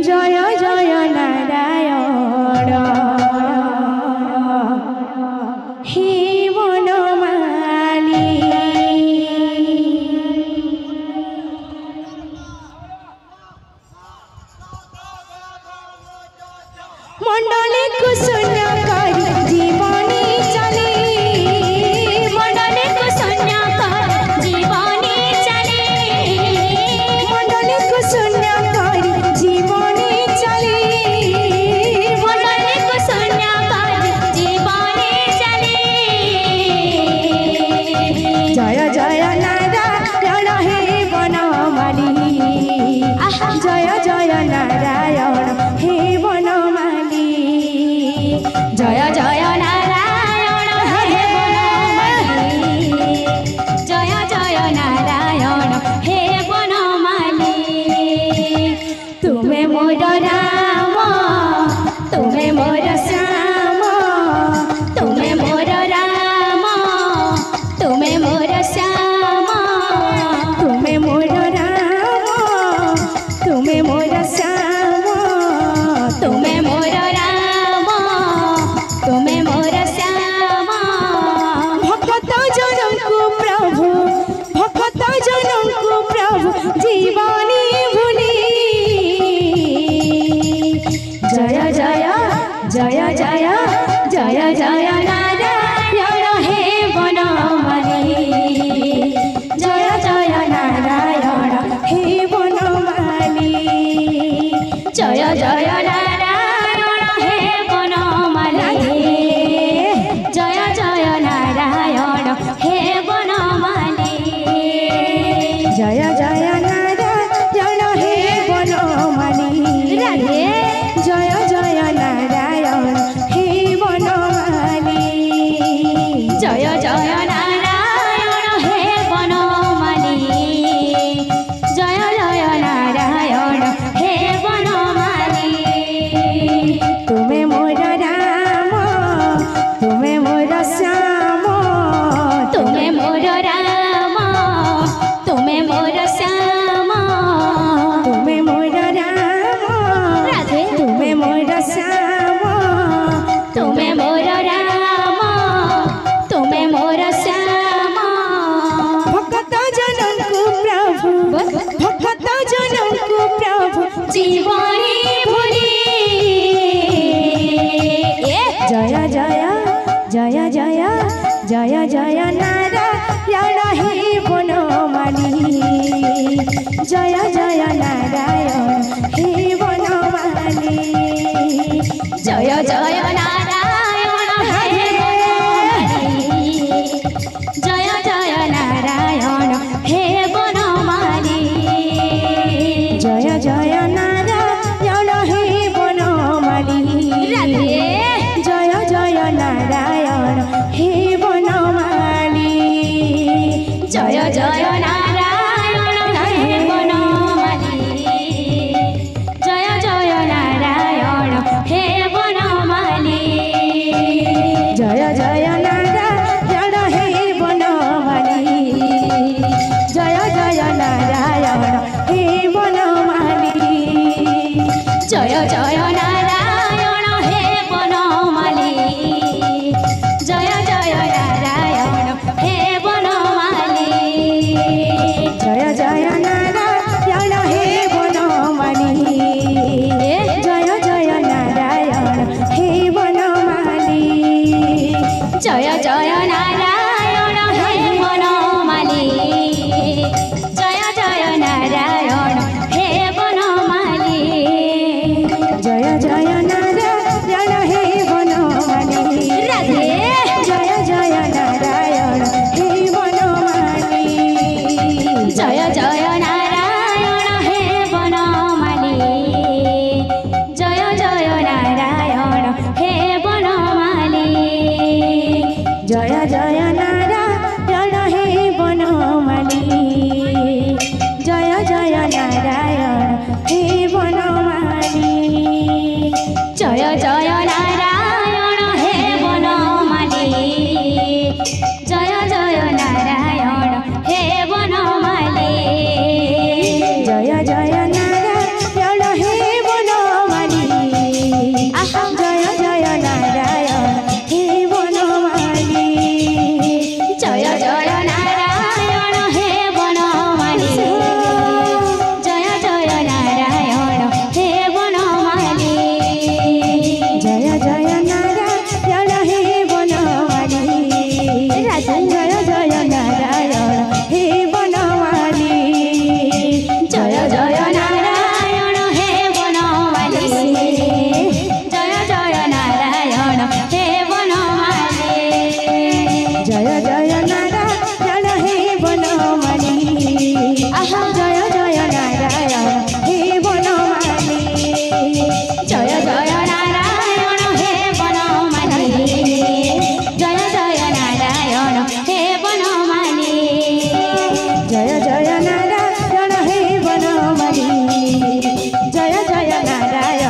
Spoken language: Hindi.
जय जय नारायण हे वनमाली मंडले को शून्य कर जीवनी चले मंडले को शून्य कर जीवनी चले मंडले को शून्य कर जीवनी चले मंडले को शून्य कर जीवनी चले जय जय नारायण हे वनमाली जय जय नारायण हे वनमाली जय जय नारायण हे वनमाली जय जय नारायण हे वनमाली तुम्हें मोर राम तुम्हें मोर श्याम तुम्हें मोर राम तुम्हें मोर श्याम तुम्हें मोर राम तुम्हें मोर श्याम तुम्हें मोर राम तुम्हें मोर श्याम भक्त जनम को प्रभु भक्त जनम को प्रभु जीवनी भूली जय जय जय जय जय जय नारायण हे वनमाली जय जय नारायण हे वनमाली जय जय नारायण हे वनमाली जय जय नारायण हे वनमाली जय जय नारायण हे वनमाली जय जय नारायण हे वनमाली जय जय नारायण हे वनमाली जय जय नारायण हे वनमाली तुम्हें मोर राम तुम्हें मोर श्याम तुम्हें मोर राम तुम्हें मोर श्याम तुम्हें मोर राम राधे तुम्हें मोर श्याम तुम्हें मोर राम तुम्हें मोर श्याम भक्त जनम को प्रभु भक्त जनम को प्रभु जीवनी भूली जय जय जय जय जय जय नारायण हे वनमाली जय जय नारायण हे वनमाली जय जय नारायण हे वनमाली जय जय नारायण हे वनमाली जय जय नारायण हे वनमाली जय जय नारायण हे वनमाली जय जय नारायण हे वनमाली जय जय नारायण हे वनमाली जय जय नारायण हे वनमाली जय जय नारायण हे वनमाली जय जय नारायण हे वनमाली जय जय नारायण हे वनमाली जय जय नारायण हे वनमाली जय जय नारायण हे वनमाली जय जय नारायण हे वनमाली जय जय नारायण हे वनमाली जय नारायण